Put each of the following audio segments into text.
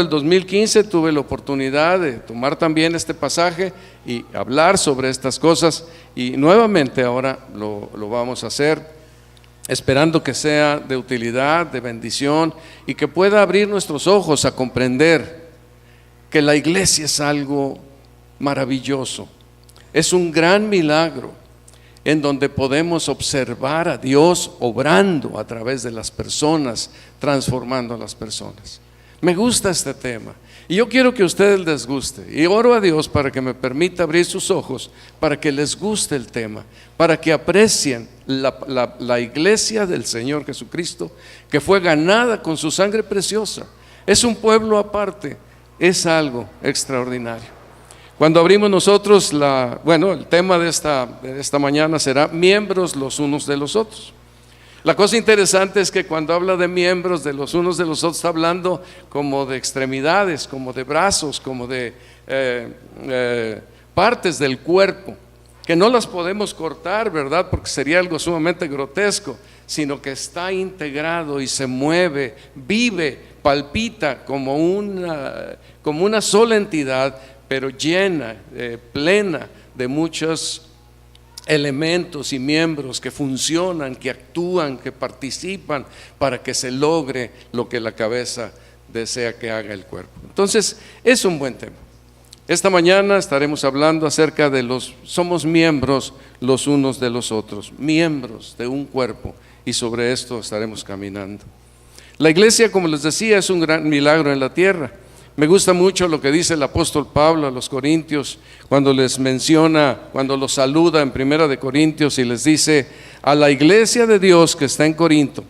el 2015 tuve la oportunidad de tomar también este pasaje y hablar sobre estas cosas, y nuevamente ahora lo vamos a hacer, esperando que sea de utilidad, de bendición, y que pueda abrir nuestros ojos a comprender que la iglesia es algo maravilloso, es un gran milagro en donde podemos observar a Dios obrando a través de las personas, transformando a las personas. Me gusta este tema y yo quiero que a ustedes les guste, y oro a Dios para que me permita abrir sus ojos, para que les guste el tema, para que aprecien la iglesia del Señor Jesucristo, que fue ganada con su sangre preciosa. Es un pueblo aparte, es algo extraordinario. Cuando abrimos nosotros, el tema de esta mañana será miembros los unos de los otros. La cosa interesante es que cuando habla de miembros de los unos de los otros, está hablando como de extremidades, como de brazos, como de partes del cuerpo, que no las podemos cortar, ¿verdad? Porque sería algo sumamente grotesco, sino que está integrado y se mueve, vive, palpita como una sola entidad, pero llena, plena de muchos elementos y miembros que funcionan, que actúan, que participan para que se logre lo que la cabeza desea que haga el cuerpo. Entonces, es un buen tema. Esta mañana estaremos hablando acerca de somos miembros los unos de los otros, miembros de un cuerpo, y sobre esto estaremos caminando. La iglesia, como les decía, es un gran milagro en la tierra. Me gusta mucho lo que dice el apóstol Pablo a los Corintios cuando les menciona, cuando los saluda en 1 Corintios y les dice: a la iglesia de Dios que está en Corinto,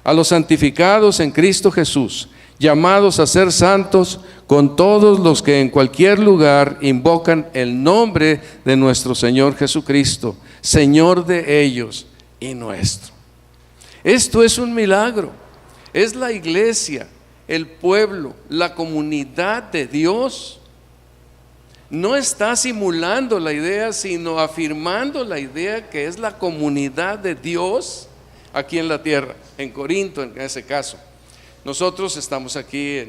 a los santificados en Cristo Jesús, llamados a ser santos, con todos los que en cualquier lugar invocan el nombre de nuestro Señor Jesucristo, Señor de ellos y nuestro. Esto es un milagro, es la iglesia, el pueblo, la comunidad de Dios. No está simulando la idea, sino afirmando la idea que es la comunidad de Dios aquí en la tierra, en Corinto en ese caso. Nosotros estamos aquí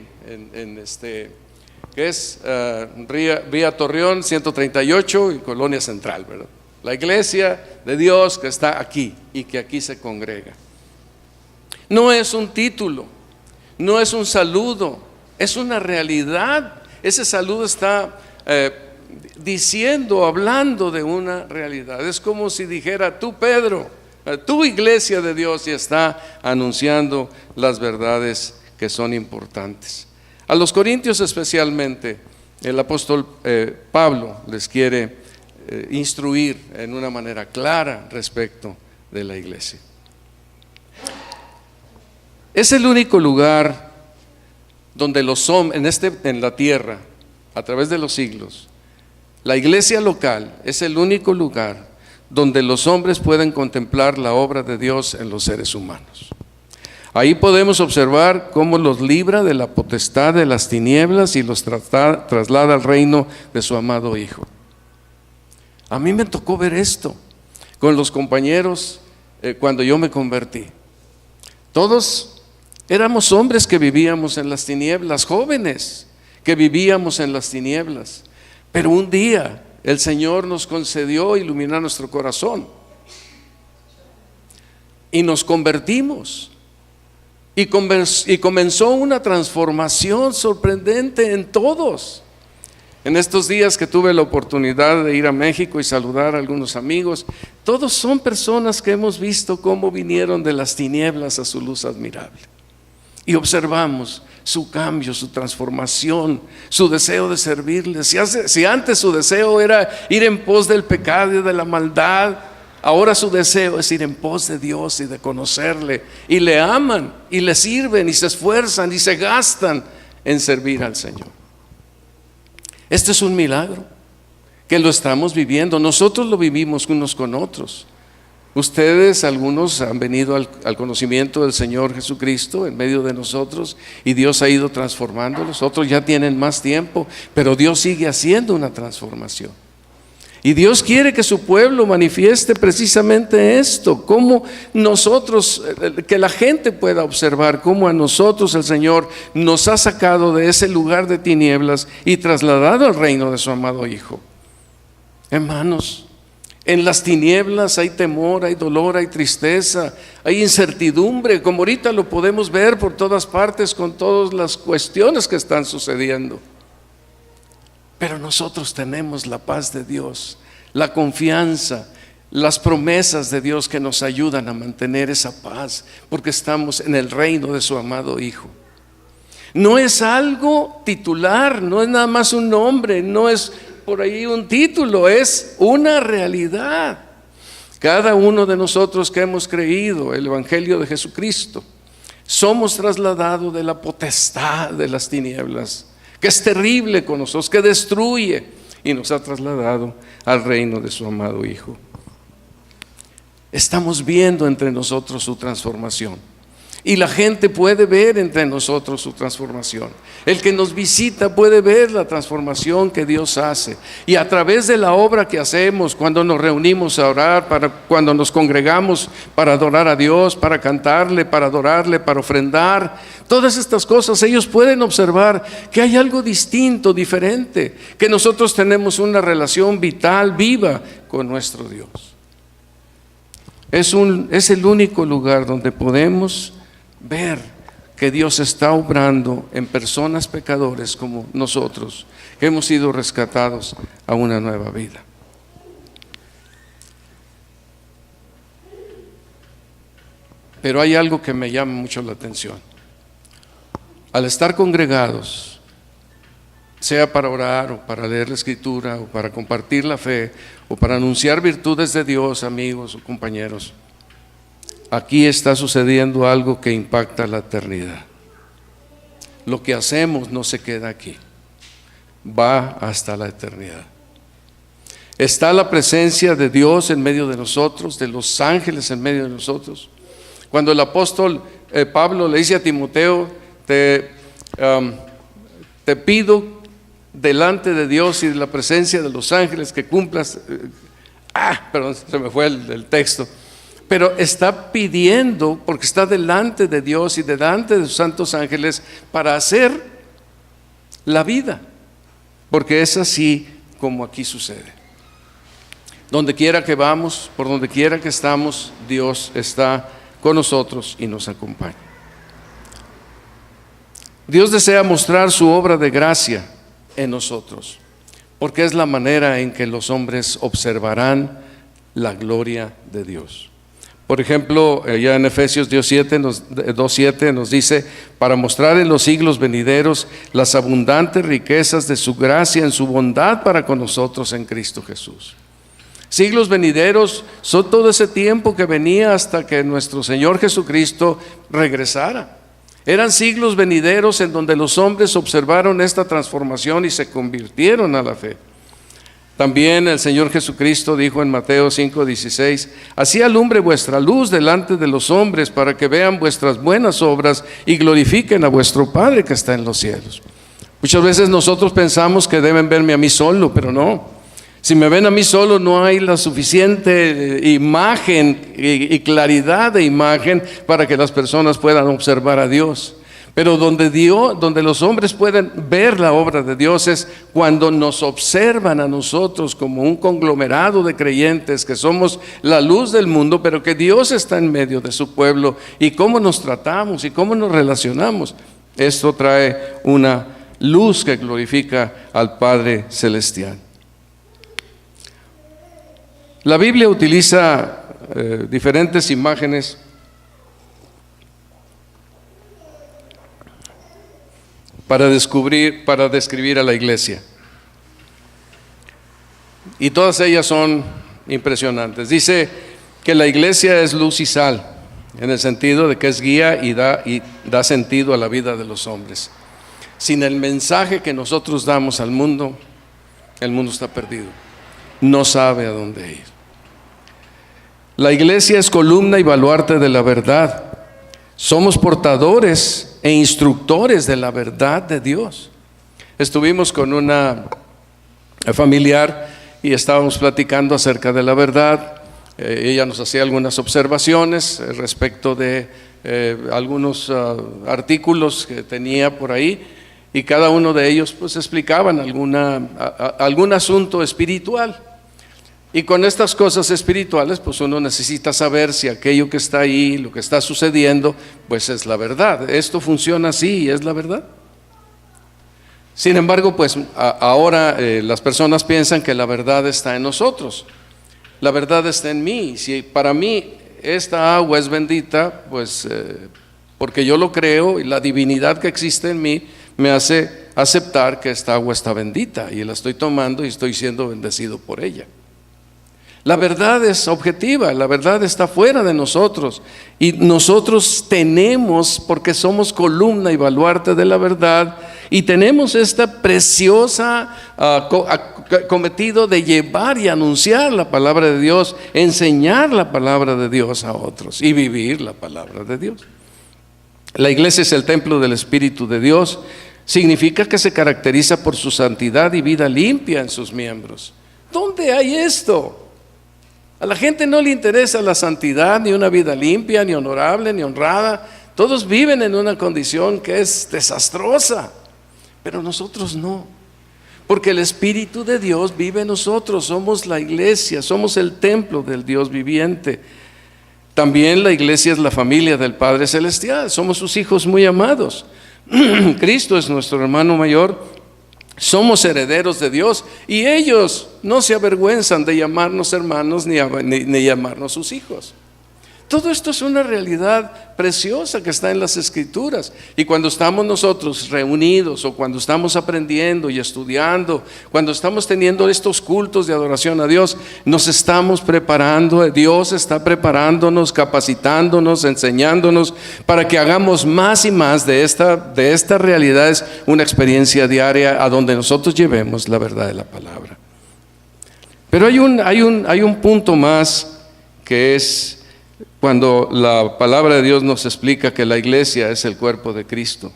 que es Vía Torreón 138 y Colonia Central, ¿verdad? La iglesia de Dios que está aquí y que aquí se congrega. No es un título, no es un saludo, es una realidad. Ese saludo está hablando de una realidad. Es como si dijera: tú, Pedro, tu iglesia de Dios, y está anunciando las verdades que son importantes. A los corintios especialmente, el apóstol Pablo les quiere instruir en una manera clara respecto de la iglesia. Es el único lugar donde los hombres en la tierra, a través de los siglos, la iglesia local es el único lugar donde los hombres pueden contemplar la obra de Dios en los seres humanos. Ahí podemos observar cómo los libra de la potestad de las tinieblas y los traslada al reino de su amado Hijo. A mí me tocó ver esto con los compañeros cuando yo me convertí. Todos éramos hombres que vivíamos en las tinieblas, jóvenes que vivíamos en las tinieblas, pero un día el Señor nos concedió iluminar nuestro corazón y nos convertimos, y comenzó una transformación sorprendente en todos. En estos días que tuve la oportunidad de ir a México y saludar a algunos amigos, todos son personas que hemos visto cómo vinieron de las tinieblas a su luz admirable. Y observamos su cambio, su transformación, su deseo de servirles. Si antes su deseo era ir en pos del pecado y de la maldad, ahora su deseo es ir en pos de Dios y de conocerle. Y le aman y le sirven y se esfuerzan y se gastan en servir al Señor. Este es un milagro que lo estamos viviendo. Nosotros lo vivimos unos con otros. Ustedes, algunos han venido al conocimiento del Señor Jesucristo en medio de nosotros, y Dios ha ido transformándolos. Otros ya tienen más tiempo, pero Dios sigue haciendo una transformación. Y Dios quiere que su pueblo manifieste precisamente esto, cómo nosotros, que la gente pueda observar cómo a nosotros el Señor nos ha sacado de ese lugar de tinieblas y trasladado al reino de su amado Hijo. Hermanos, en las tinieblas hay temor, hay dolor, hay tristeza, hay incertidumbre, como ahorita lo podemos ver por todas partes con todas las cuestiones que están sucediendo. Pero nosotros tenemos la paz de Dios, la confianza, las promesas de Dios que nos ayudan a mantener esa paz, porque estamos en el reino de su amado Hijo. No es algo titular, no es nada más un nombre, no es por ahí un título, es una realidad. Cada uno de nosotros que hemos creído el Evangelio de Jesucristo, somos trasladados de la potestad de las tinieblas, que es terrible con nosotros, que destruye, y nos ha trasladado al reino de su amado Hijo. Estamos viendo entre nosotros su transformación, y la gente puede ver entre nosotros su transformación. El que nos visita puede ver la transformación que Dios hace, y a través de la obra que hacemos cuando nos reunimos a orar, cuando nos congregamos para adorar a Dios, para cantarle, para adorarle, para ofrendar, todas estas cosas, ellos pueden observar que hay algo distinto, diferente, que nosotros tenemos una relación vital, viva con nuestro Dios. Es el único lugar donde podemos ver que Dios está obrando en personas pecadores como nosotros, que hemos sido rescatados a una nueva vida. Pero hay algo que me llama mucho la atención. Al estar congregados, sea para orar o para leer la Escritura o para compartir la fe o para anunciar virtudes de Dios, amigos o compañeros, aquí está sucediendo algo que impacta la eternidad. Lo que hacemos no se queda aquí, va hasta la eternidad. Está la presencia de Dios en medio de nosotros, de los ángeles en medio de nosotros. Cuando el apóstol Pablo le dice a Timoteo, te pido delante de Dios y de la presencia de los ángeles que cumplas, perdón, se me fue el texto. Pero está pidiendo, porque está delante de Dios y delante de sus santos ángeles, para hacer la vida, porque es así como aquí sucede. Donde quiera que vamos, por donde quiera que estamos, Dios está con nosotros y nos acompaña. Dios desea mostrar su obra de gracia en nosotros, porque es la manera en que los hombres observarán la gloria de Dios. Por ejemplo, ya en Efesios 2:7 nos dice, para mostrar en los siglos venideros las abundantes riquezas de su gracia en su bondad para con nosotros en Cristo Jesús. Siglos venideros son todo ese tiempo que venía hasta que nuestro Señor Jesucristo regresara. Eran siglos venideros en donde los hombres observaron esta transformación y se convirtieron a la fe. También el Señor Jesucristo dijo en Mateo 5:16, así alumbre vuestra luz delante de los hombres para que vean vuestras buenas obras y glorifiquen a vuestro Padre que está en los cielos. Muchas veces nosotros pensamos que deben verme a mí solo, pero no. Si me ven a mí solo, no hay la suficiente imagen y claridad de imagen para que las personas puedan observar a Dios. Pero donde los hombres pueden ver la obra de Dios es cuando nos observan a nosotros como un conglomerado de creyentes que somos la luz del mundo, pero que Dios está en medio de su pueblo, y cómo nos tratamos y cómo nos relacionamos. Esto trae una luz que glorifica al Padre Celestial. La Biblia utiliza diferentes imágenes para describir a la iglesia, y todas ellas son impresionantes. Dice que la iglesia es luz y sal, en el sentido de que es guía y da sentido a la vida de los hombres. Sin el mensaje que nosotros damos al mundo, el mundo está perdido, no sabe a dónde ir. La iglesia es columna y baluarte de la verdad. Somos portadores e instructores de la verdad de Dios. Estuvimos con una familiar y estábamos platicando acerca de la verdad. Ella nos hacía algunas observaciones respecto de algunos artículos que tenía por ahí, y cada uno de ellos pues explicaban algún asunto espiritual. Y con estas cosas espirituales pues uno necesita saber si aquello que está ahí, lo que está sucediendo, pues es la verdad. Esto funciona así y es la verdad. Sin embargo, pues ahora las personas piensan que la verdad está en nosotros. La verdad está en mí. Si para mí esta agua es bendita, pues porque yo lo creo y la divinidad que existe en mí me hace aceptar que esta agua está bendita y la estoy tomando y estoy siendo bendecido por ella. La verdad es objetiva, la verdad está fuera de nosotros, y nosotros tenemos, porque somos columna y baluarte de la verdad, y tenemos esta preciosa cometido de llevar y anunciar la palabra de Dios, enseñar la palabra de Dios a otros y vivir la palabra de Dios. La iglesia es el templo del Espíritu de Dios. Significa que se caracteriza por su santidad y vida limpia en sus miembros. ¿Dónde hay esto? A la gente no le interesa la santidad, ni una vida limpia, ni honorable, ni honrada. Todos viven en una condición que es desastrosa, pero nosotros no, porque el Espíritu de Dios vive en nosotros. Somos la iglesia, somos el templo del Dios viviente. También la iglesia es la familia del Padre Celestial, somos sus hijos muy amados. Cristo es nuestro hermano mayor. Somos herederos de Dios, y ellos no se avergüenzan de llamarnos hermanos ni llamarnos sus hijos. Todo esto es una realidad preciosa que está en las Escrituras, y cuando estamos nosotros reunidos, o cuando estamos aprendiendo y estudiando, cuando estamos teniendo estos cultos de adoración a Dios, nos estamos preparando. Dios está preparándonos, capacitándonos, enseñándonos para que hagamos más y más de estas realidades una experiencia diaria a donde nosotros llevemos la verdad de la palabra. Pero hay un punto más, que es cuando la palabra de Dios nos explica que la iglesia es el cuerpo de Cristo.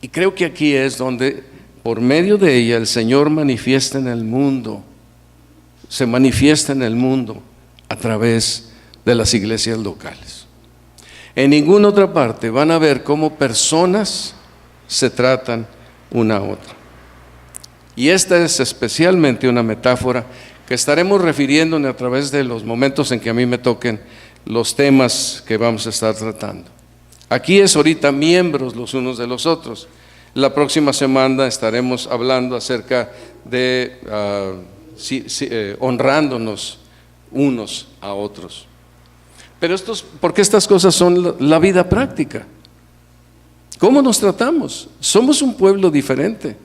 Y creo que aquí es donde, por medio de ella, el Señor manifiesta en el mundo, se manifiesta en el mundo a través de las iglesias locales. En ninguna otra parte van a ver cómo personas se tratan una a otra. Y esta es especialmente una metáfora que estaremos refiriéndonos a través de los momentos en que a mí me toquen los temas que vamos a estar tratando. Aquí es ahorita miembros los unos de los otros. La próxima semana estaremos hablando acerca de honrándonos unos a otros. Pero porque estas cosas son la vida práctica. ¿Cómo nos tratamos? Somos un pueblo diferente,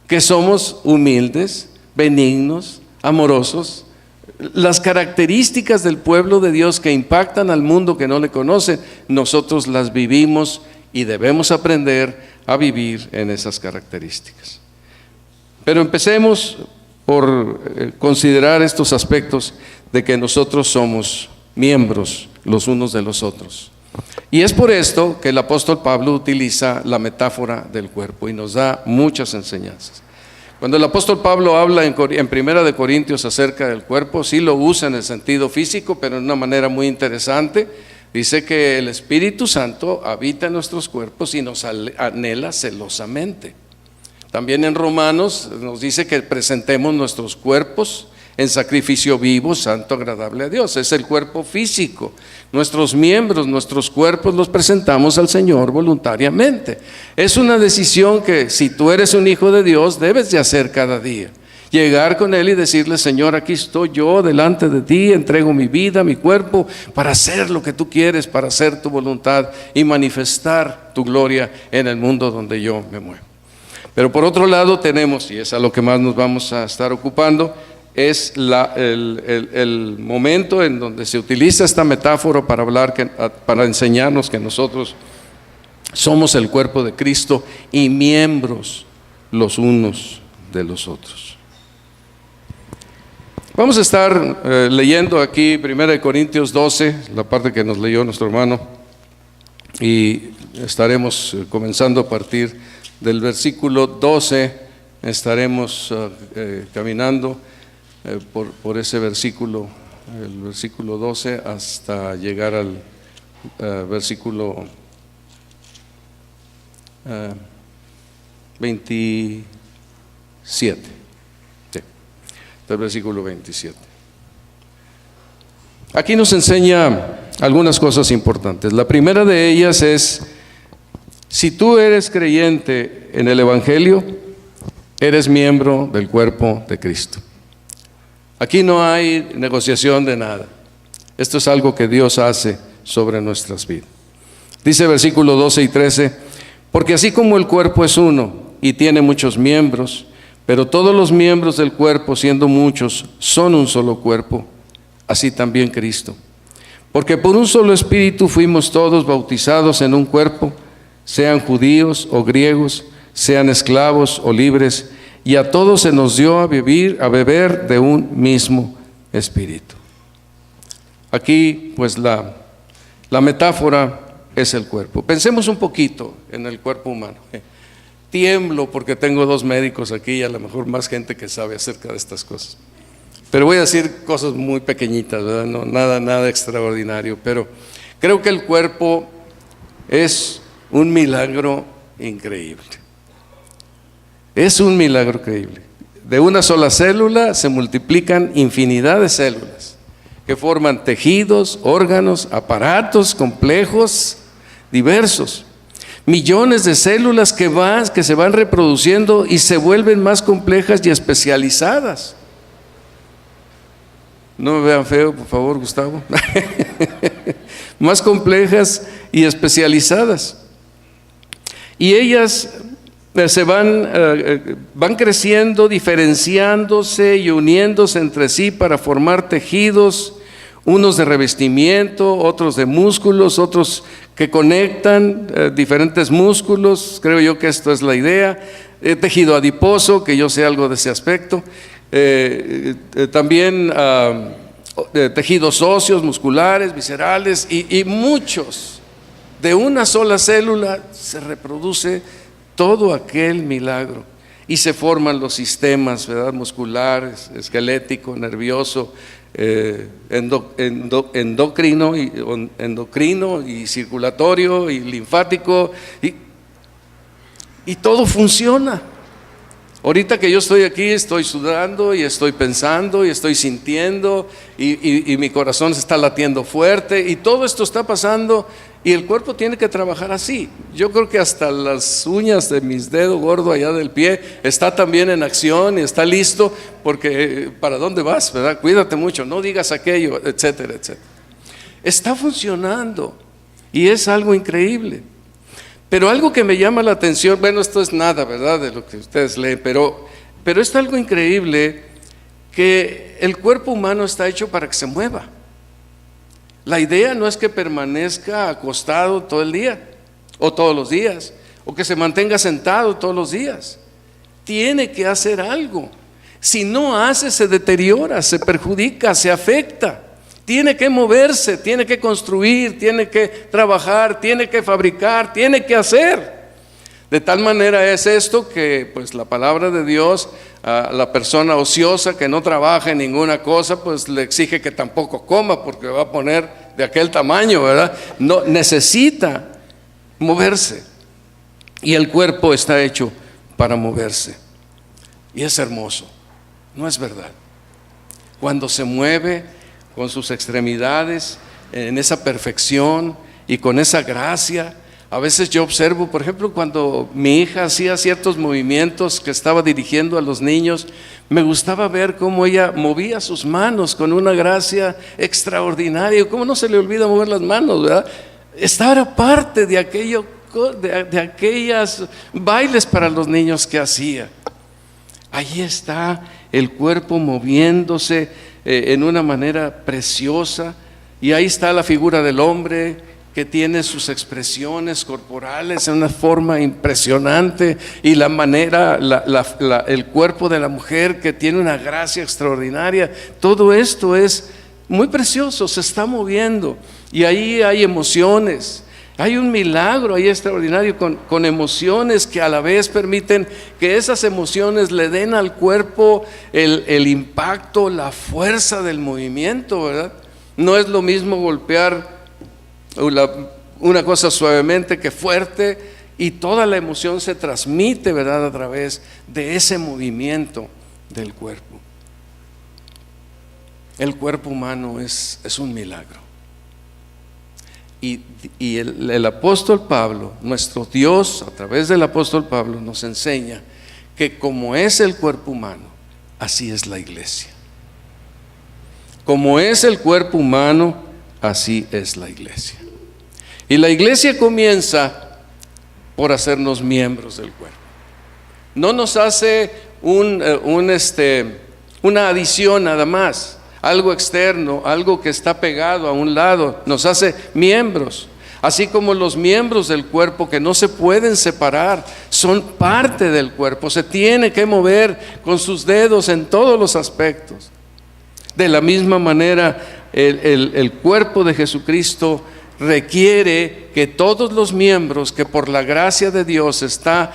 que somos humildes, benignos, amorosos. Las características del pueblo de Dios que impactan al mundo que no le conoce, nosotros las vivimos y debemos aprender a vivir en esas características. Pero empecemos por considerar estos aspectos de que nosotros somos miembros los unos de los otros. Y es por esto que el apóstol Pablo utiliza la metáfora del cuerpo y nos da muchas enseñanzas. Cuando el apóstol Pablo habla en 1 de Corintios acerca del cuerpo, sí lo usa en el sentido físico, pero de una manera muy interesante. Dice que el Espíritu Santo habita en nuestros cuerpos y nos anhela celosamente. También en Romanos nos dice que presentemos nuestros cuerpos en sacrificio vivo, santo, agradable a Dios. Es el cuerpo físico. Nuestros miembros, nuestros cuerpos los presentamos al Señor voluntariamente. Es una decisión que, si tú eres un hijo de Dios, debes de hacer cada día. Llegar con Él y decirle: Señor, aquí estoy yo delante de ti, entrego mi vida, mi cuerpo, para hacer lo que tú quieres, para hacer tu voluntad y manifestar tu gloria en el mundo donde yo me muevo. Pero por otro lado tenemos, y es a lo que más nos vamos a estar ocupando, es el momento en donde se utiliza esta metáfora para para enseñarnos que nosotros somos el cuerpo de Cristo y miembros los unos de los otros. Vamos a estar leyendo aquí 1 Corintios 12, la parte que nos leyó nuestro hermano, y estaremos comenzando a partir del versículo 12 estaremos caminando por ese versículo, el versículo 12, hasta llegar al versículo 27. Sí, del versículo 27. Aquí nos enseña algunas cosas importantes. La primera de ellas es: si tú eres creyente en el Evangelio, eres miembro del cuerpo de Cristo. Aquí no hay negociación de nada. Esto es algo que Dios hace sobre nuestras vidas. Dice versículos 12 y 13: porque así como el cuerpo es uno y tiene muchos miembros, pero todos los miembros del cuerpo, siendo muchos, son un solo cuerpo, así también Cristo. Porque por un solo espíritu fuimos todos bautizados en un cuerpo, sean judíos o griegos, sean esclavos o libres, y a todos se nos dio a beber de un mismo espíritu. Aquí pues la metáfora es el cuerpo. Pensemos un poquito en el cuerpo humano. Tiemblo porque tengo dos médicos aquí y a lo mejor más gente que sabe acerca de estas cosas. Pero voy a decir cosas muy pequeñitas, ¿verdad? No, nada extraordinario, pero creo que el cuerpo es un milagro increíble. Es un milagro increíble. De una sola célula se multiplican infinidad de células que forman tejidos, órganos, aparatos complejos, diversos. Millones de células que se van reproduciendo y se vuelven más complejas y especializadas. No me vean feo, por favor, Gustavo. Más complejas y especializadas. Y ellas se van creciendo, diferenciándose y uniéndose entre sí para formar tejidos, unos de revestimiento, otros de músculos, otros que conectan diferentes músculos. Creo yo que esto es la idea. Tejido adiposo, que yo sé algo de ese aspecto. También tejidos óseos, musculares, viscerales y muchos. De una sola célula se reproduce todo aquel milagro y se forman los sistemas, ¿verdad? Musculares, esquelético, nervioso, endocrino y circulatorio y linfático, y todo funciona. Ahorita que yo estoy aquí, estoy sudando y estoy pensando y estoy sintiendo y mi corazón se está latiendo fuerte y todo esto está pasando y el cuerpo tiene que trabajar así. Yo creo que hasta las uñas de mis dedos gordos allá del pie está también en acción y está listo, porque ¿para dónde vas, verdad? Cuídate mucho, no digas aquello, etcétera, etcétera. Está funcionando y es algo increíble. Pero algo que me llama la atención, bueno, esto es nada, ¿verdad?, de lo que ustedes leen, pero es algo increíble, que el cuerpo humano está hecho para que se mueva. La idea no es que permanezca acostado todo el día, o todos los días, o que se mantenga sentado todos los días. Tiene que hacer algo. Si no hace, se deteriora, se perjudica, se afecta. Tiene que moverse, tiene que construir, tiene que trabajar, tiene que fabricar, tiene que hacer. De tal manera es esto que pues la palabra de Dios a la persona ociosa que no trabaja en ninguna cosa, pues le exige que tampoco coma, porque va a poner de aquel tamaño, ¿verdad? No, necesita moverse. Y el cuerpo está hecho para moverse. Y es hermoso, ¿no es verdad? Cuando se mueve con sus extremidades en esa perfección y con esa gracia. A veces yo observo, por ejemplo, cuando mi hija hacía ciertos movimientos que estaba dirigiendo a los niños, me gustaba ver cómo ella movía sus manos con una gracia extraordinaria. ¿Cómo no se le olvida mover las manos, verdad? Esta era parte de aquello, de aquellas bailes para los niños que hacía. Ahí está el cuerpo moviéndose en una manera preciosa, y ahí está la figura del hombre que tiene sus expresiones corporales en una forma impresionante, y la manera, el cuerpo de la mujer que tiene una gracia extraordinaria. Todo esto es muy precioso, se está moviendo, y ahí hay emociones. Hay un milagro ahí extraordinario con emociones que a la vez permiten que esas emociones le den al cuerpo el impacto, la fuerza del movimiento, ¿verdad? No es lo mismo golpear una cosa suavemente que fuerte, y toda la emoción se transmite, ¿verdad?, a través de ese movimiento del cuerpo. El cuerpo humano es un milagro. Y el apóstol Pablo, nuestro Dios, a través del apóstol Pablo, nos enseña que como es el cuerpo humano, así es la iglesia. Como es el cuerpo humano, así es la iglesia. Y la iglesia comienza por hacernos miembros del cuerpo. No nos hace una adición nada más, algo externo, algo que está pegado a un lado, nos hace miembros. Así como los miembros del cuerpo que no se pueden separar, son parte del cuerpo, se tiene que mover con sus dedos en todos los aspectos. De la misma manera, el cuerpo de Jesucristo requiere que todos los miembros que por la gracia de Dios está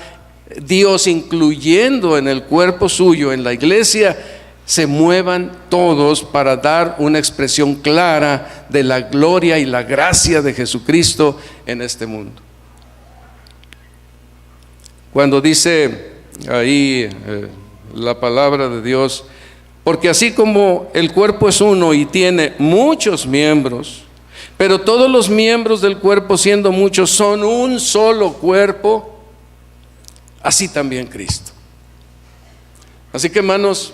Dios incluyendo en el cuerpo suyo, en la iglesia, se muevan todos para dar una expresión clara de la gloria y la gracia de Jesucristo en este mundo. Cuando dice ahí la palabra de Dios, porque así como el cuerpo es uno y tiene muchos miembros, pero todos los miembros del cuerpo, siendo muchos, son un solo cuerpo, así también Cristo. Así que, hermanos,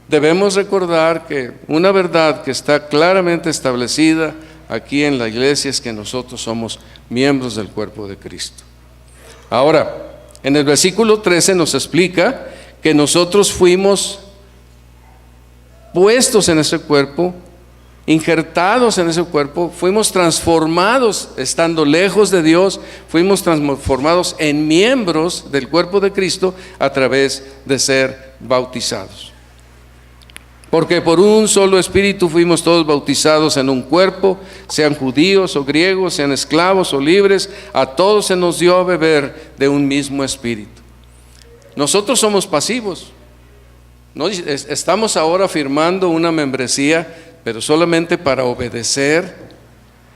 debemos recordar que una verdad que está claramente establecida aquí en la iglesia es que nosotros somos miembros del cuerpo de Cristo. Ahora, en el versículo 13 nos explica que nosotros fuimos puestos en ese cuerpo, injertados en ese cuerpo, fuimos transformados estando lejos de Dios, fuimos transformados en miembros del cuerpo de Cristo a través de ser bautizados. Porque por un solo espíritu fuimos todos bautizados en un cuerpo, sean judíos o griegos, sean esclavos o libres, a todos se nos dio a beber de un mismo espíritu. Nosotros somos pasivos, ¿no? Estamos ahora firmando una membresía, pero solamente para obedecer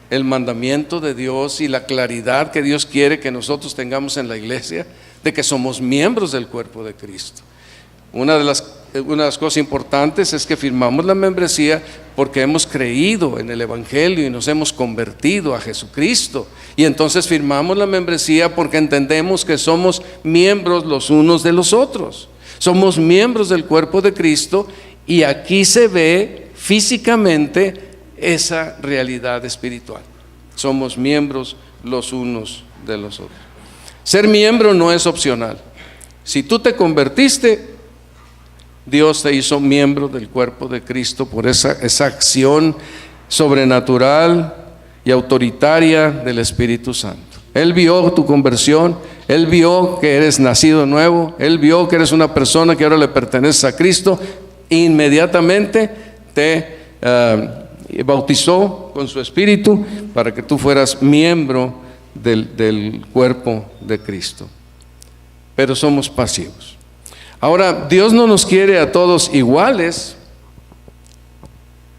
el mandamiento de Dios y la claridad que Dios quiere que nosotros tengamos en la iglesia, de que somos miembros del cuerpo de Cristo. Una de las cosas importantes es que firmamos la membresía porque hemos creído en el Evangelio y nos hemos convertido a Jesucristo. Y entonces firmamos la membresía porque entendemos que somos miembros los unos de los otros. Somos miembros del cuerpo de Cristo, y aquí se ve físicamente esa realidad espiritual. Somos miembros los unos de los otros. Ser miembro no es opcional. Si tú te convertiste, Dios te hizo miembro del cuerpo de Cristo por esa acción sobrenatural y autoritaria del Espíritu Santo. Él vio tu conversión, Él vio que eres nacido nuevo, Él vio que eres una persona que ahora le pertenece a Cristo, inmediatamente te bautizó con su Espíritu para que tú fueras miembro del cuerpo de Cristo. Pero somos pasivos. Ahora, Dios no nos quiere a todos iguales.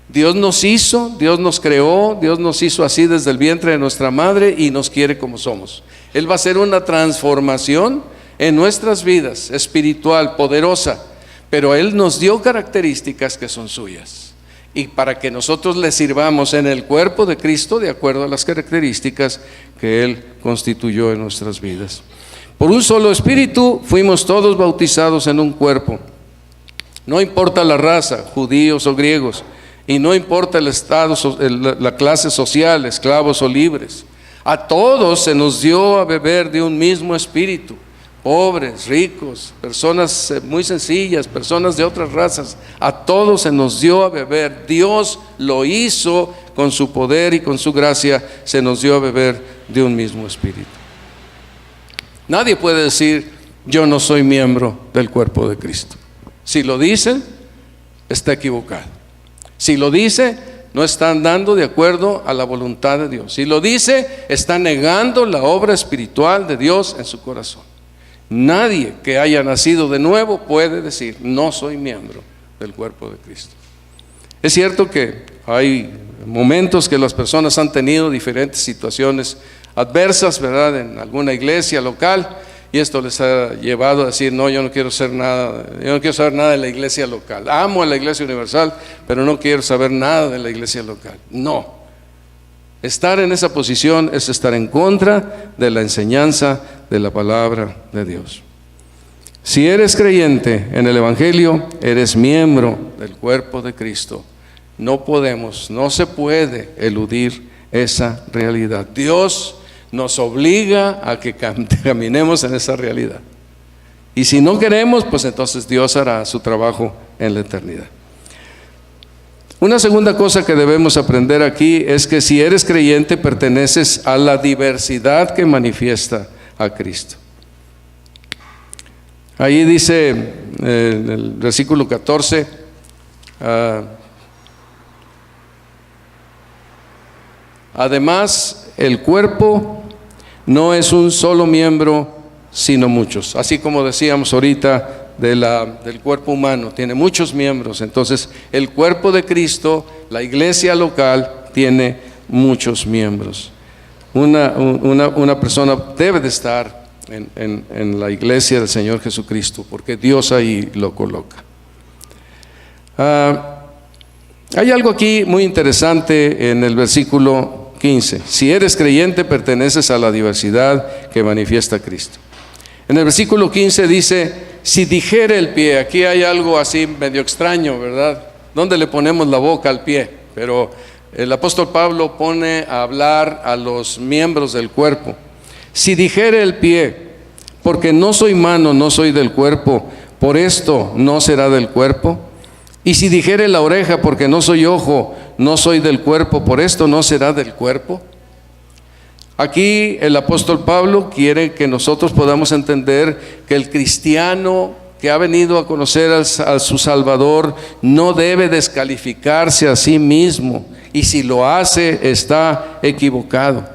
Dios nos hizo, Dios nos creó, Dios nos hizo así desde el vientre de nuestra madre y nos quiere como somos. Él va a hacer una transformación en nuestras vidas, espiritual, poderosa, pero Él nos dio características que son suyas. Y para que nosotros le sirvamos en el cuerpo de Cristo de acuerdo a las características que Él constituyó en nuestras vidas. Por un solo espíritu fuimos todos bautizados en un cuerpo. No importa la raza, judíos o griegos, y no importa el estado, la clase social, esclavos o libres. A todos se nos dio a beber de un mismo espíritu. Pobres, ricos, personas muy sencillas, personas de otras razas, a todos se nos dio a beber. Dios lo hizo con su poder y con su gracia, se nos dio a beber de un mismo espíritu. Nadie puede decir: yo no soy miembro del cuerpo de Cristo. Si lo dice, está equivocado. Si lo dice, no está andando de acuerdo a la voluntad de Dios. Si lo dice, está negando la obra espiritual de Dios en su corazón. Nadie que haya nacido de nuevo puede decir, no soy miembro del cuerpo de Cristo. Es cierto que hay momentos que las personas han tenido diferentes situaciones adversas, ¿verdad?, en alguna iglesia local, y esto les ha llevado a decir, no, yo no quiero saber nada de la iglesia local. Amo a la iglesia universal, pero no quiero saber nada de la iglesia local. No. Estar en esa posición es estar en contra de la enseñanza de la palabra de Dios. Si eres creyente en el Evangelio, eres miembro del cuerpo de Cristo. No se puede eludir esa realidad. Dios nos obliga a que caminemos en esa realidad. Y si no queremos, pues entonces Dios hará su trabajo en la eternidad. Una segunda cosa que debemos aprender aquí es que si eres creyente, perteneces a la diversidad que manifiesta a Cristo. Ahí dice en el versículo 14, además, el cuerpo no es un solo miembro, sino muchos. Así como decíamos ahorita del cuerpo humano, tiene muchos miembros. Entonces, el cuerpo de Cristo, la iglesia local, tiene muchos miembros. Una persona debe de estar en la iglesia del Señor Jesucristo, porque Dios ahí lo coloca. Hay algo aquí muy interesante en el versículo 15. Si eres creyente, perteneces a la diversidad que manifiesta Cristo. En el versículo 15 dice, si dijere el pie. Aquí hay algo así medio extraño, ¿verdad? ¿Dónde le ponemos la boca al pie? Pero el apóstol Pablo pone a hablar a los miembros del cuerpo. Si dijere el pie, porque no soy mano, no soy del cuerpo, por esto no será del cuerpo. Y si dijere la oreja, porque no soy ojo, no soy del cuerpo, por esto no será del cuerpo. Aquí el apóstol Pablo quiere que nosotros podamos entender que el cristiano que ha venido a conocer a su Salvador no debe descalificarse a sí mismo, y si lo hace está equivocado.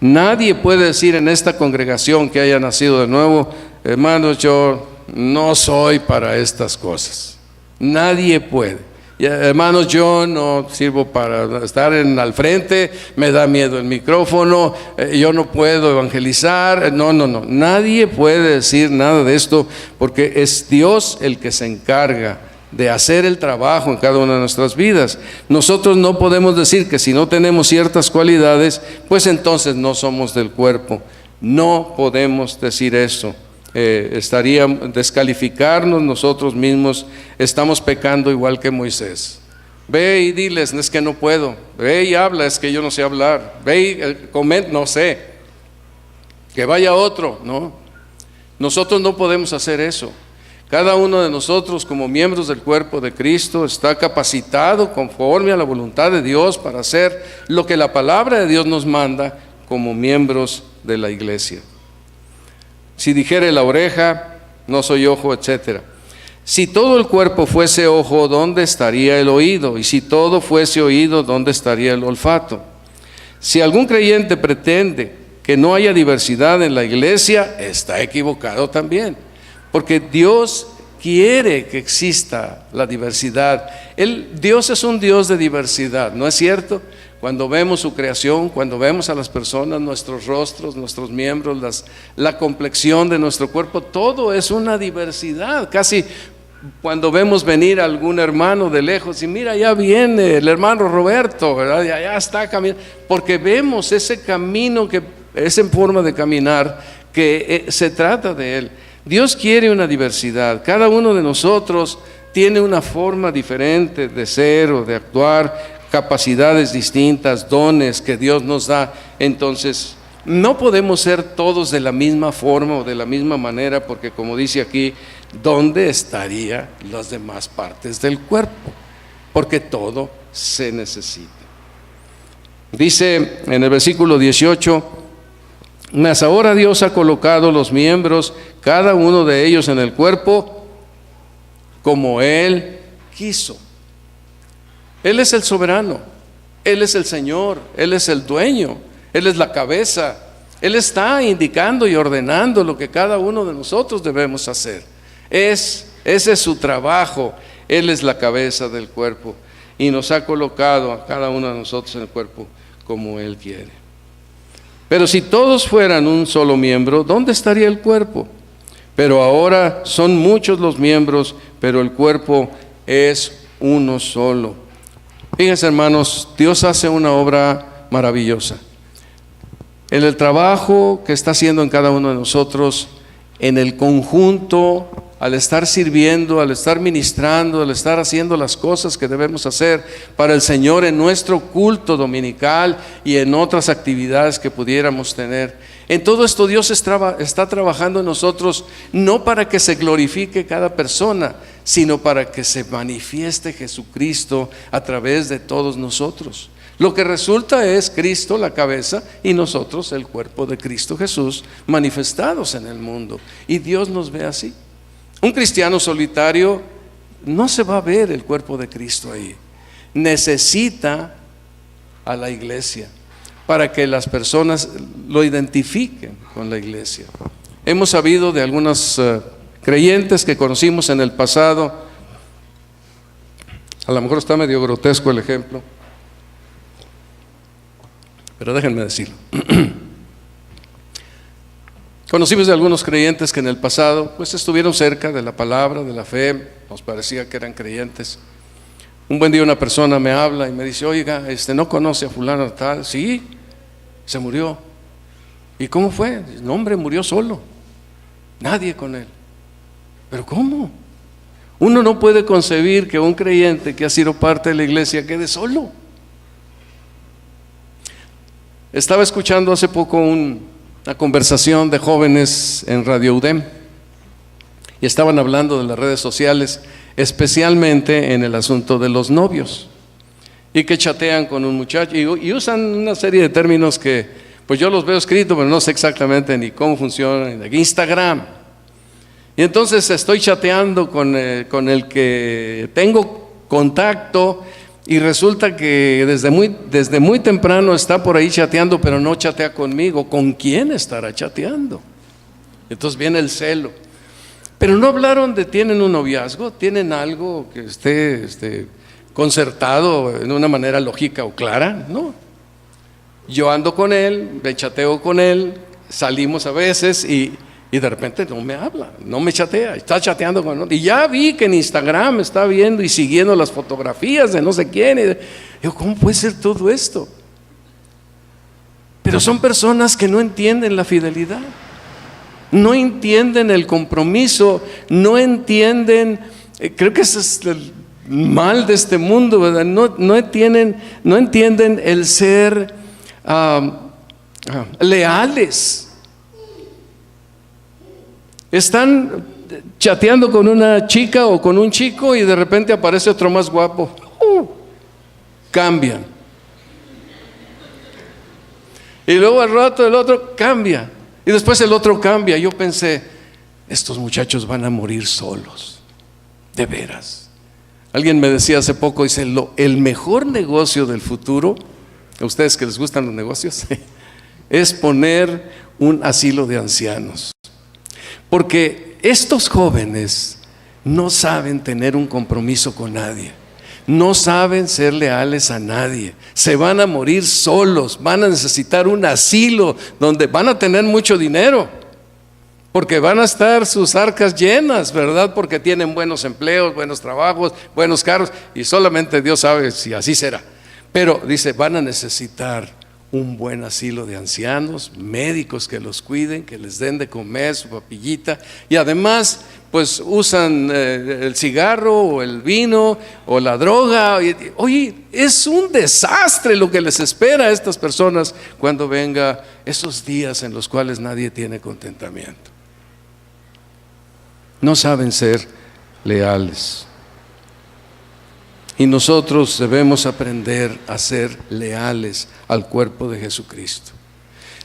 Nadie puede decir en esta congregación que haya nacido de nuevo, hermanos, yo no soy para estas cosas. Nadie puede. Hermanos, yo no sirvo para estar al frente, me da miedo el micrófono, yo no puedo evangelizar. No, nadie puede decir nada de esto, porque es Dios el que se encarga de hacer el trabajo en cada una de nuestras vidas. Nosotros no podemos decir que si no tenemos ciertas cualidades, pues entonces no somos del cuerpo. No podemos decir eso. Estaría descalificarnos nosotros mismos. Estamos pecando igual que Moisés. Ve y diles, es que no puedo. Ve y habla, es que yo no sé hablar. Ve y comenta, no sé. Que vaya otro, no. Nosotros no podemos hacer eso. Cada uno de nosotros, como miembros del cuerpo de Cristo, está capacitado conforme a la voluntad de Dios para hacer lo que la palabra de Dios nos manda como miembros de la iglesia. Si dijere la oreja, no soy ojo, etc. Si todo el cuerpo fuese ojo, ¿dónde estaría el oído? Y si todo fuese oído, ¿dónde estaría el olfato? Si algún creyente pretende que no haya diversidad en la iglesia, está equivocado también, porque Dios quiere que exista la diversidad. Dios es un Dios de diversidad, ¿no es cierto? Cuando vemos su creación, cuando vemos a las personas, nuestros rostros, nuestros miembros, la complexión de nuestro cuerpo, todo es una diversidad. Casi cuando vemos venir a algún hermano de lejos y mira, ya viene el hermano Roberto, ¿verdad? Ya está caminando, porque vemos ese camino, que es en forma de caminar, que se trata de Él. Dios quiere una diversidad. Cada uno de nosotros tiene una forma diferente de ser o de actuar, capacidades distintas, dones que Dios nos da. Entonces no podemos ser todos de la misma forma o de la misma manera, porque como dice aquí, ¿dónde estarían las demás partes del cuerpo? Porque todo se necesita. Dice en el versículo 18, mas ahora Dios ha colocado los miembros, cada uno de ellos en el cuerpo, como Él quiso. Él es el soberano. Él es el Señor, Él es el dueño, Él es la cabeza. Él está indicando y ordenando lo que cada uno de nosotros debemos hacer. Ese es su trabajo. Él es la cabeza del cuerpo y nos ha colocado a cada uno de nosotros en el cuerpo como Él quiere. Pero si todos fueran un solo miembro, ¿dónde estaría el cuerpo? Pero ahora son muchos los miembros, pero el cuerpo es uno solo. Fíjense, hermanos, Dios hace una obra maravillosa. En el trabajo que está haciendo en cada uno de nosotros, en el conjunto, al estar sirviendo, al estar ministrando, al estar haciendo las cosas que debemos hacer para el Señor en nuestro culto dominical y en otras actividades que pudiéramos tener. En todo esto Dios está trabajando en nosotros, no para que se glorifique cada persona, sino para que se manifieste Jesucristo a través de todos nosotros. Lo que resulta es Cristo la cabeza y nosotros el cuerpo de Cristo Jesús manifestados en el mundo. Y Dios nos ve así. Un cristiano solitario no se va a ver el cuerpo de Cristo ahí. Necesita a la iglesia para que las personas lo identifiquen con la iglesia. Hemos sabido de algunos creyentes que conocimos en el pasado. A lo mejor está medio grotesco el ejemplo, pero déjenme decirlo. Conocimos de algunos creyentes que en el pasado pues estuvieron cerca de la palabra, de la fe, nos parecía que eran creyentes. Un buen día una persona me habla y me dice: oiga, ¿no conoce a fulano tal? Sí, se murió. ¿Y cómo fue? No, hombre, murió solo, nadie con él. ¿Pero cómo? Uno no puede concebir que un creyente que ha sido parte de la iglesia quede solo. Estaba escuchando hace poco una conversación de jóvenes en Radio UDEM y estaban hablando de las redes sociales, especialmente en el asunto de los novios, y que chatean con un muchacho y usan una serie de términos que pues yo los veo escritos, pero no sé exactamente ni cómo funcionan. Instagram. Y entonces estoy chateando con el que tengo contacto, y resulta que desde muy temprano está por ahí chateando, pero no chatea conmigo. ¿Con quién estará chateando? Entonces viene el celo. Pero no hablaron de tienen un noviazgo, tienen algo que esté concertado en una manera lógica o clara. No. Yo ando con él, me chateo con él, salimos a veces y de repente no me habla, no me chatea, está chateando con otro. Y ya vi que en Instagram está viendo y siguiendo las fotografías de no sé quién. Y digo, ¿cómo puede ser todo esto? Pero son personas que no entienden la fidelidad, no entienden el compromiso, no entienden, creo que ese es el mal de este mundo, ¿verdad? No entienden el ser leales. Están chateando con una chica o con un chico y de repente aparece otro más guapo. Cambian. Y luego al rato el otro cambia. Y después el otro cambia. Yo pensé, estos muchachos van a morir solos. De veras. Alguien me decía hace poco, dice, el mejor negocio del futuro, a ustedes que les gustan los negocios, es poner un asilo de ancianos. Porque estos jóvenes no saben tener un compromiso con nadie, no saben ser leales a nadie, se van a morir solos, van a necesitar un asilo donde van a tener mucho dinero, porque van a estar sus arcas llenas, ¿verdad? Porque tienen buenos empleos, buenos trabajos, buenos carros, y solamente Dios sabe si así será. Pero dice, van a necesitar un buen asilo de ancianos, médicos que los cuiden, que les den de comer su papillita, y además pues usan el cigarro o el vino o la droga. Oye, es un desastre lo que les espera a estas personas cuando venga esos días en los cuales nadie tiene contentamiento. No saben ser leales. Y nosotros debemos aprender a ser leales al cuerpo de Jesucristo.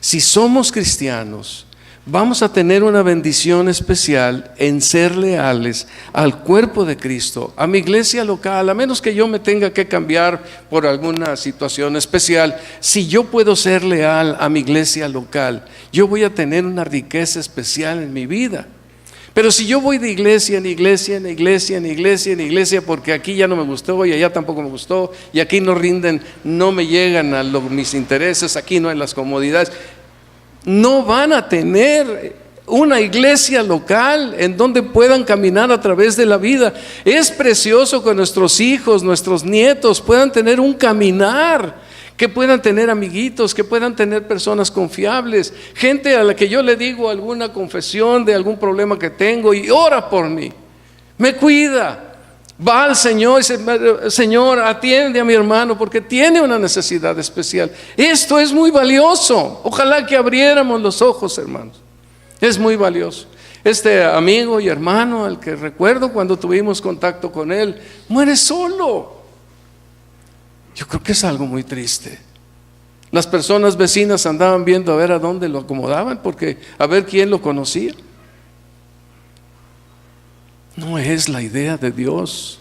Si somos cristianos, vamos a tener una bendición especial en ser leales al cuerpo de Cristo, a mi iglesia local, a menos que yo me tenga que cambiar por alguna situación especial. Si yo puedo ser leal a mi iglesia local, yo voy a tener una riqueza especial en mi vida. Pero si yo voy de iglesia en iglesia, en iglesia, en iglesia, en iglesia, porque aquí ya no me gustó y allá tampoco me gustó, y aquí no rinden, no me llegan a mis intereses, aquí no hay las comodidades, no van a tener una iglesia local en donde puedan caminar a través de la vida. Es precioso que nuestros hijos, nuestros nietos puedan tener un caminar, que puedan tener amiguitos, que puedan tener personas confiables, gente a la que yo le digo alguna confesión de algún problema que tengo y ora por mí, me cuida, va al Señor y dice: Señor, atiende a mi hermano porque tiene una necesidad especial. Esto es muy valioso. Ojalá que abriéramos los ojos, hermanos. Es muy valioso. Este amigo y hermano, al que recuerdo cuando tuvimos contacto con él, muere solo. Yo creo que es algo muy triste. Las personas vecinas andaban viendo a ver a dónde lo acomodaban, porque a ver quién lo conocía. No es la idea de Dios.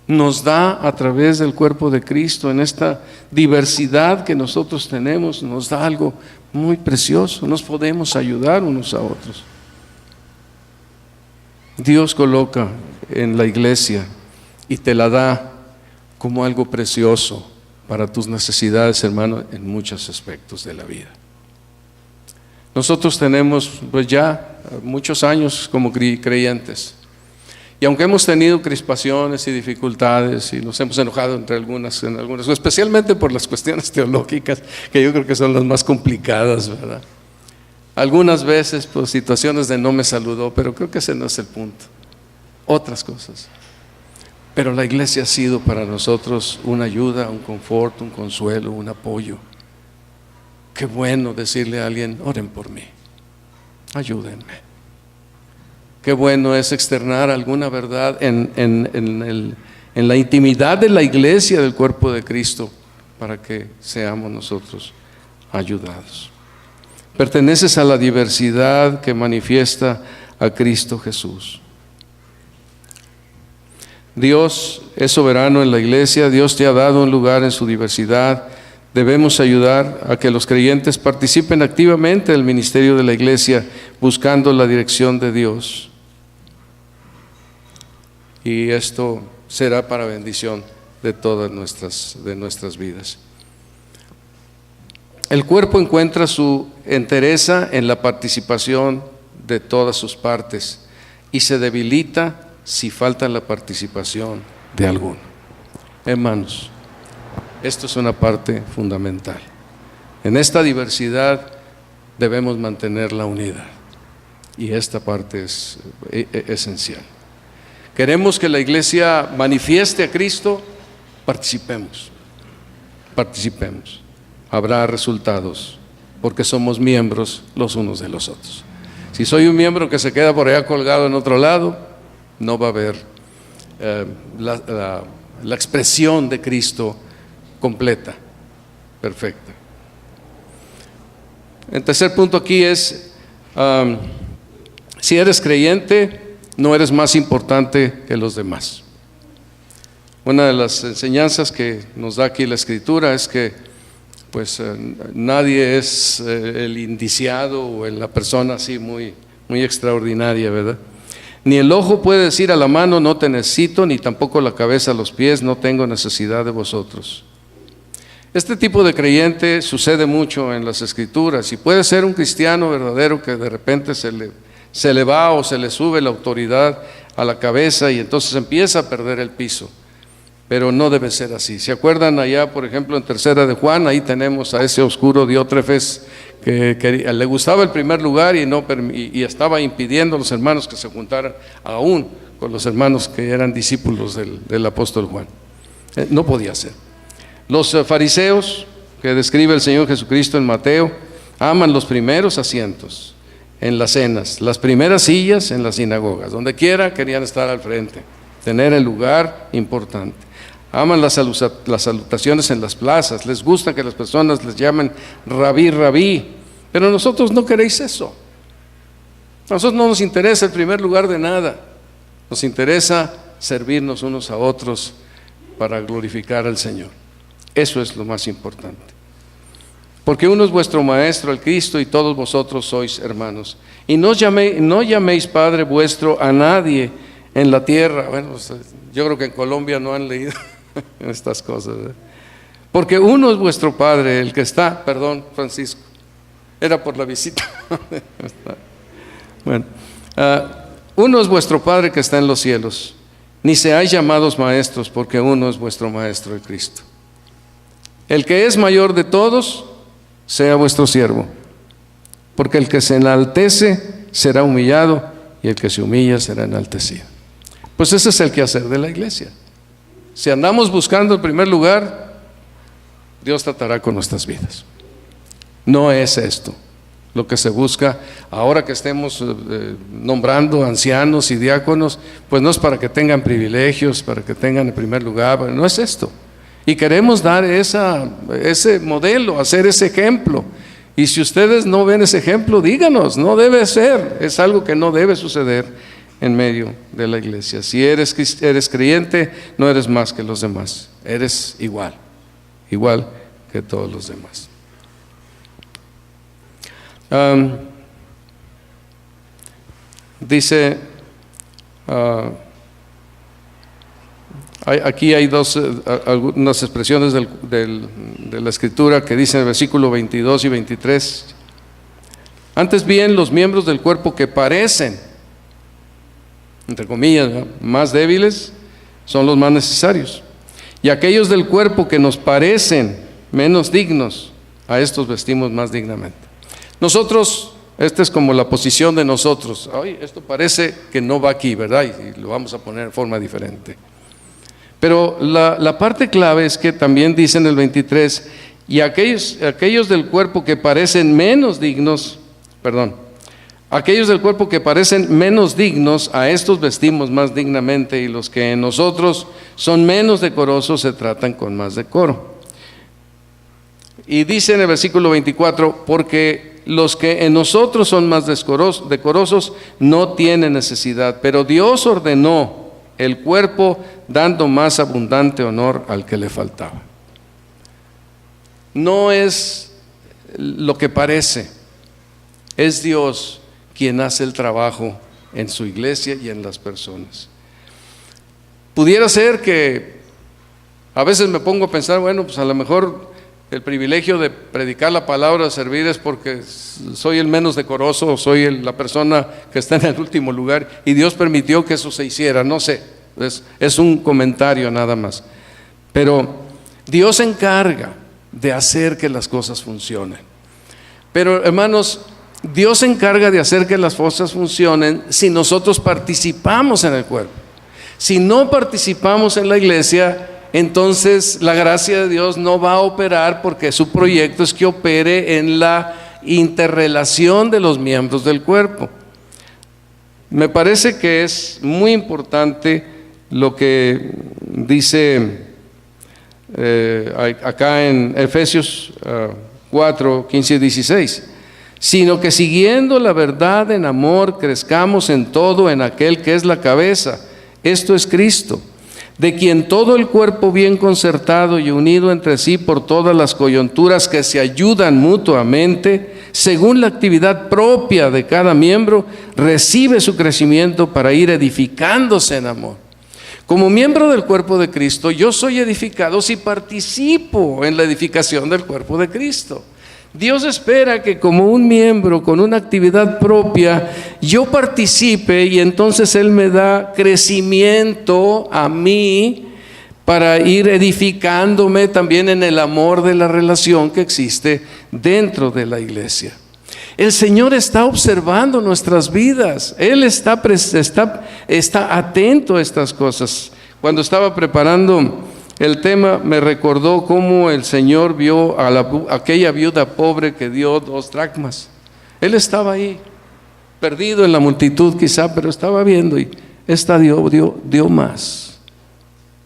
Nos da a través del cuerpo de Cristo, en esta diversidad que nosotros tenemos, nos da algo muy precioso. Nos podemos ayudar unos a otros. Dios coloca en la iglesia y te la da como algo precioso para tus necesidades, hermano, en muchos aspectos de la vida. Nosotros tenemos pues ya muchos años como creyentes, y aunque hemos tenido crispaciones y dificultades y nos hemos enojado en algunas, especialmente por las cuestiones teológicas, que yo creo que son las más complicadas, ¿verdad? Algunas veces por situaciones de no me saludó, pero creo que ese no es el punto. Otras cosas. Pero la iglesia ha sido para nosotros una ayuda, un confort, un consuelo, un apoyo. Qué bueno decirle a alguien: oren por mí, ayúdenme. Qué bueno es externar alguna verdad en la intimidad de la iglesia, del cuerpo de Cristo, para que seamos nosotros ayudados. Perteneces a la diversidad que manifiesta a Cristo Jesús. Dios es soberano en la iglesia. Dios te ha dado un lugar en su diversidad. Debemos ayudar a que los creyentes participen activamente del ministerio de la iglesia, buscando la dirección de Dios. Y esto será para bendición de todas nuestras vidas. El cuerpo encuentra su entereza en la participación de todas sus partes y se debilita si falta la participación de alguno. Hermanos, esto es una parte fundamental. En esta diversidad debemos mantener la unidad, y esta parte es esencial. Queremos que la iglesia manifieste a Cristo, participemos. Habrá resultados, porque somos miembros los unos de los otros. Si soy un miembro que se queda por allá colgado en otro lado, no va a haber la expresión de Cristo completa, perfecta. El tercer punto aquí es, si eres creyente, no eres más importante que los demás. Una de las enseñanzas que nos da aquí la Escritura es que pues nadie es el indiciado o la persona así muy extraordinaria, ¿verdad? Ni el ojo puede decir a la mano: no te necesito, ni tampoco la cabeza a los pies: no tengo necesidad de vosotros. Este tipo de creyente sucede mucho en las Escrituras, y puede ser un cristiano verdadero que de repente se le va o se le sube la autoridad a la cabeza y entonces empieza a perder el piso. Pero no debe ser así. ¿Se acuerdan allá, por ejemplo, en Tercera de Juan? Ahí tenemos a ese oscuro Diótrefes que le gustaba el primer lugar y estaba impidiendo a los hermanos que se juntaran aún con los hermanos que eran discípulos del apóstol Juan. No podía ser. Los fariseos, que describe el Señor Jesucristo en Mateo, aman los primeros asientos en las cenas, las primeras sillas en las sinagogas, donde quiera querían estar al frente, tener el lugar importante. Aman las salutaciones en las plazas, les gusta que las personas les llamen rabí, rabí, pero nosotros no queréis eso. A nosotros no nos interesa el primer lugar de nada, nos interesa servirnos unos a otros para glorificar al Señor. Eso es lo más importante. Porque uno es vuestro Maestro, el Cristo, y todos vosotros sois hermanos. Y no llaméis Padre vuestro a nadie en la tierra. Bueno, yo creo que en Colombia no han leído estas cosas, ¿eh? Porque uno es vuestro Padre, el que está, perdón, Francisco, era por la visita. Bueno, uno es vuestro Padre que está en los cielos. Ni seáis llamados maestros, porque uno es vuestro Maestro, el Cristo. El que es mayor de todos, sea vuestro siervo, porque el que se enaltece será humillado, y el que se humilla será enaltecido. Pues ese es el quehacer de la iglesia. Si andamos buscando el primer lugar, Dios tratará con nuestras vidas. No es esto lo que se busca ahora que estemos nombrando ancianos y diáconos, pues no es para que tengan privilegios, para que tengan el primer lugar, no es esto. Y queremos dar ese modelo, hacer ese ejemplo. Y si ustedes no ven ese ejemplo, díganos, no debe ser, es algo que no debe suceder en medio de la iglesia. Si eres creyente, no eres más que los demás, eres igual que todos los demás. Dice, aquí hay algunas expresiones de la Escritura que dicen en el versículo 22 y 23. Antes bien, los miembros del cuerpo que parecen, entre comillas, ¿no?, más débiles, son los más necesarios. Y aquellos del cuerpo que nos parecen menos dignos, a estos vestimos más dignamente. Nosotros, esta es como la posición de nosotros. Ay, esto parece que no va aquí, ¿verdad? Y lo vamos a poner en forma diferente. Pero la parte clave es que también dice en el 23, y aquellos del cuerpo que parecen menos dignos, aquellos del cuerpo que parecen menos dignos, a estos vestimos más dignamente, y los que en nosotros son menos decorosos se tratan con más decoro. Y dice en el versículo 24, porque los que en nosotros son más decorosos no tienen necesidad, pero Dios ordenó el cuerpo dando más abundante honor al que le faltaba. No es lo que parece, es Dios quien hace el trabajo en su iglesia y en las personas. Pudiera ser que a veces me pongo a pensar, bueno, pues a lo mejor el privilegio de predicar la palabra, de servir, es porque soy el menos decoroso, soy la persona que está en el último lugar, y Dios permitió que eso se hiciera, no sé, es un comentario nada más. Pero Dios se encarga de hacer que las cosas funcionen. Pero hermanos, Dios se encarga de hacer que las cosas funcionen si nosotros participamos en el cuerpo. Si no participamos en la iglesia, entonces la gracia de Dios no va a operar, porque su proyecto es que opere en la interrelación de los miembros del cuerpo. Me parece que es muy importante lo que dice acá en Efesios 4, 15 y 16. Sino que siguiendo la verdad en amor, crezcamos en todo en aquel que es la cabeza, esto es Cristo, de quien todo el cuerpo bien concertado y unido entre sí por todas las coyunturas que se ayudan mutuamente, según la actividad propia de cada miembro, recibe su crecimiento para ir edificándose en amor. Como miembro del cuerpo de Cristo, yo soy edificado si participo en la edificación del cuerpo de Cristo. Dios espera que como un miembro con una actividad propia, yo participe, y entonces Él me da crecimiento a mí para ir edificándome también en el amor de la relación que existe dentro de la iglesia. El Señor está observando nuestras vidas, Él está atento a estas cosas. Cuando estaba preparando el tema, me recordó cómo el Señor vio a aquella viuda pobre que dio 2 dracmas. Él estaba ahí, perdido en la multitud quizá, pero estaba viendo, y esta dio más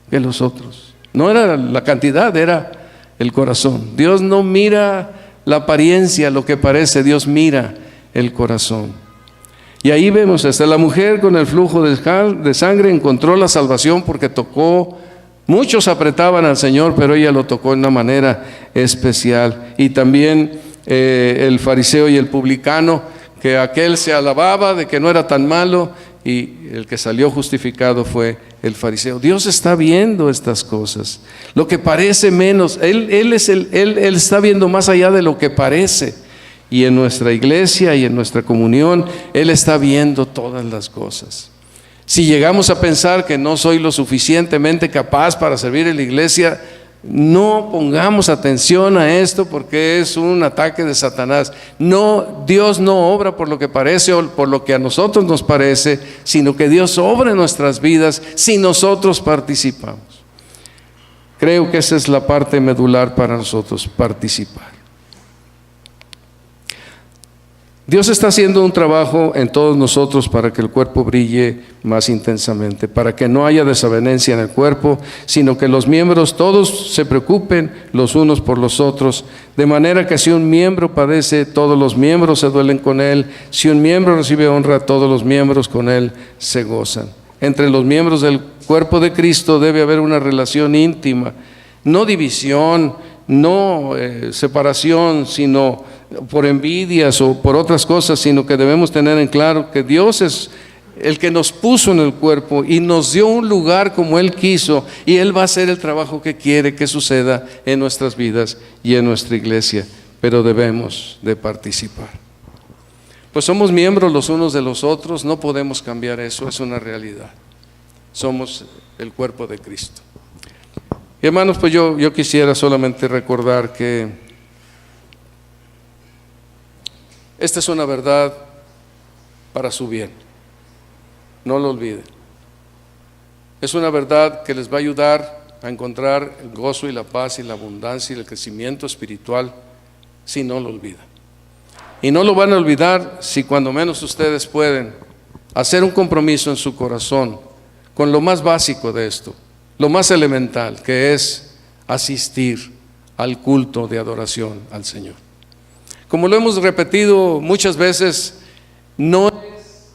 que los otros. No era la cantidad, era el corazón. Dios no mira la apariencia, lo que parece, Dios mira el corazón. Y ahí vemos, hasta la mujer con el flujo de sangre encontró la salvación porque tocó. Muchos apretaban al Señor, pero ella lo tocó de una manera especial. Y también el fariseo y el publicano, que aquel se alababa de que no era tan malo, y el que salió justificado fue el fariseo. Dios está viendo estas cosas. Lo que parece menos, Él está viendo más allá de lo que parece. Y en nuestra iglesia y en nuestra comunión, Él está viendo todas las cosas. Si llegamos a pensar que no soy lo suficientemente capaz para servir en la iglesia, no pongamos atención a esto porque es un ataque de Satanás. No, Dios no obra por lo que parece o por lo que a nosotros nos parece, sino que Dios obra en nuestras vidas si nosotros participamos. Creo que esa es la parte medular para nosotros, participar. Dios está haciendo un trabajo en todos nosotros para que el cuerpo brille más intensamente, para que no haya desavenencia en el cuerpo, sino que los miembros todos se preocupen los unos por los otros, de manera que si un miembro padece, todos los miembros se duelen con él; si un miembro recibe honra, todos los miembros con él se gozan. Entre los miembros del cuerpo de Cristo debe haber una relación íntima, no división, no separación, sino por envidias o por otras cosas, sino que debemos tener en claro que Dios es el que nos puso en el cuerpo y nos dio un lugar como Él quiso, y Él va a hacer el trabajo que quiere que suceda en nuestras vidas y en nuestra iglesia, pero debemos de participar. Pues somos miembros los unos de los otros, no podemos cambiar eso, es una realidad. Somos el cuerpo de Cristo. Y hermanos, pues yo quisiera solamente recordar que esta es una verdad para su bien. No lo olviden. Es una verdad que les va a ayudar a encontrar el gozo y la paz y la abundancia y el crecimiento espiritual si no lo olvidan. Y no lo van a olvidar si cuando menos ustedes pueden hacer un compromiso en su corazón con lo más básico de esto, lo más elemental, que es asistir al culto de adoración al Señor. Como lo hemos repetido muchas veces, no es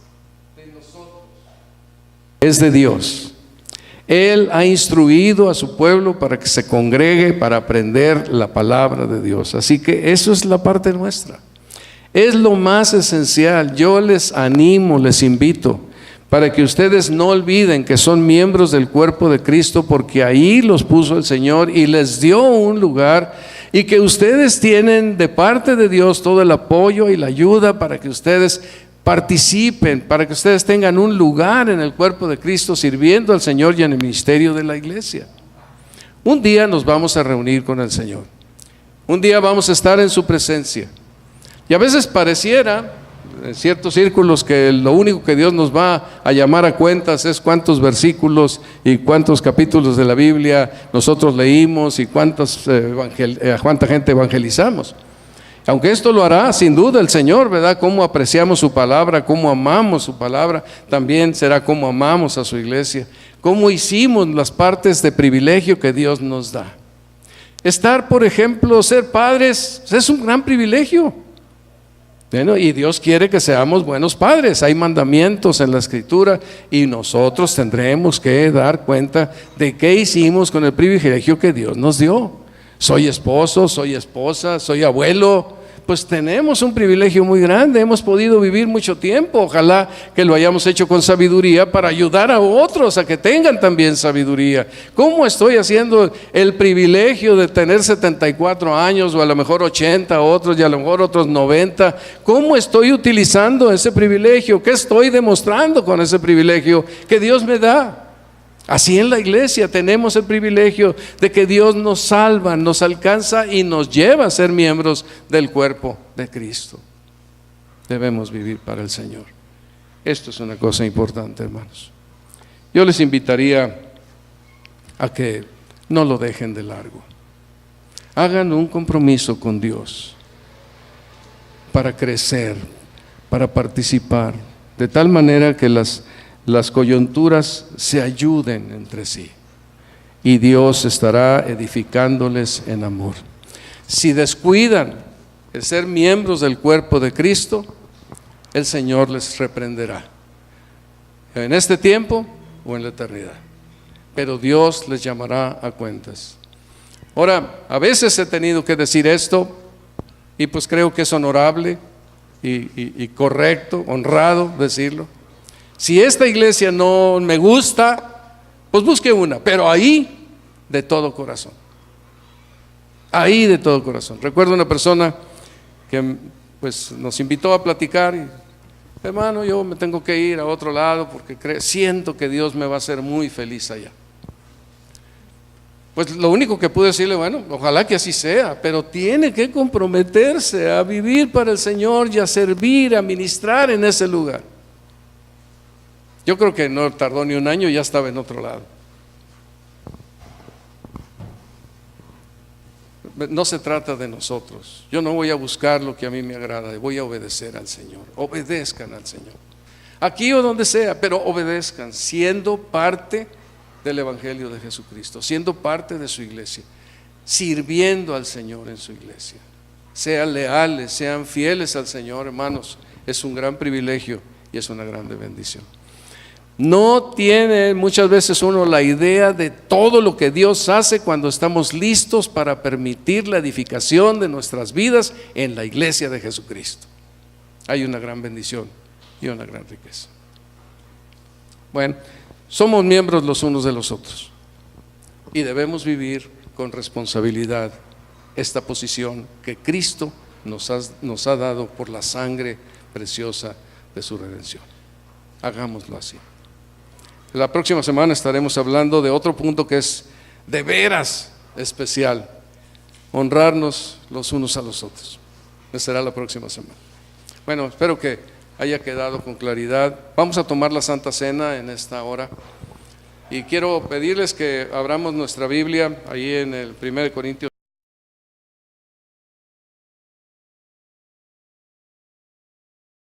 de nosotros, es de Dios. Él ha instruido a su pueblo para que se congregue para aprender la palabra de Dios. Así que eso es la parte nuestra. Es lo más esencial. Yo les animo, les invito, para que ustedes no olviden que son miembros del cuerpo de Cristo, porque ahí los puso el Señor y les dio un lugar, y que ustedes tienen de parte de Dios todo el apoyo y la ayuda para que ustedes participen, para que ustedes tengan un lugar en el cuerpo de Cristo sirviendo al Señor y en el ministerio de la iglesia. Un día nos vamos a reunir con el Señor, un día vamos a estar en su presencia, y a veces pareciera en ciertos círculos que lo único que Dios nos va a llamar a cuentas es cuántos versículos y cuántos capítulos de la Biblia nosotros leímos y cuánta gente evangelizamos. Aunque esto lo hará sin duda el Señor, ¿verdad? Cómo apreciamos su palabra, cómo amamos su palabra, también será cómo amamos a su iglesia, cómo hicimos las partes de privilegio que Dios nos da. Estar, por ejemplo, ser padres es un gran privilegio. Bueno, y Dios quiere que seamos buenos padres. Hay mandamientos en la Escritura y nosotros tendremos que dar cuenta de qué hicimos con el privilegio que Dios nos dio. Soy esposo, soy esposa, soy abuelo. Pues tenemos un privilegio muy grande, hemos podido vivir mucho tiempo. Ojalá que lo hayamos hecho con sabiduría para ayudar a otros a que tengan también sabiduría. ¿Cómo estoy haciendo el privilegio de tener 74 años o a lo mejor 80 otros y a lo mejor otros 90? ¿Cómo estoy utilizando ese privilegio? ¿Qué estoy demostrando con ese privilegio que Dios me da? Así en la iglesia tenemos el privilegio de que Dios nos salva, nos alcanza y nos lleva a ser miembros del cuerpo de Cristo. Debemos vivir para el Señor. Esto es una cosa importante, hermanos. Yo les invitaría a que no lo dejen de largo. Hagan un compromiso con Dios para crecer, para participar, de tal manera que las coyunturas se ayuden entre sí y Dios estará edificándoles en amor. Si descuidan el ser miembros del cuerpo de Cristo, el Señor les reprenderá, en este tiempo o en la eternidad, pero Dios les llamará a cuentas. Ahora, a veces he tenido que decir esto y pues creo que es honorable y correcto, honrado decirlo. Si esta iglesia no me gusta, pues busque una, pero ahí de todo corazón. Ahí de todo corazón. Recuerdo una persona que pues nos invitó a platicar y, hermano, yo me tengo que ir a otro lado porque siento que Dios me va a hacer muy feliz allá. Pues lo único que pude decirle, bueno, ojalá que así sea, pero tiene que comprometerse a vivir para el Señor y a servir, a ministrar en ese lugar. Yo creo que no tardó ni un año y ya estaba en otro lado. No se trata de nosotros. Yo no voy a buscar lo que a mí me agrada, voy a obedecer al Señor. Obedezcan al Señor, aquí o donde sea, pero obedezcan, siendo parte del Evangelio de Jesucristo, siendo parte de su iglesia, sirviendo al Señor en su iglesia. Sean leales, sean fieles al Señor, hermanos. Es un gran privilegio y es una grande bendición. No tiene muchas veces uno la idea de todo lo que Dios hace cuando estamos listos para permitir la edificación de nuestras vidas en la iglesia de Jesucristo. Hay una gran bendición y una gran riqueza. Bueno, somos miembros los unos de los otros y debemos vivir con responsabilidad esta posición que Cristo nos ha dado por la sangre preciosa de su redención. Hagámoslo así. La próxima semana estaremos hablando de otro punto que es de veras especial: honrarnos los unos a los otros. Esa será la próxima semana. Bueno, espero que haya quedado con claridad. Vamos a tomar la Santa Cena en esta hora y quiero pedirles que abramos nuestra Biblia ahí en el 1 Corintios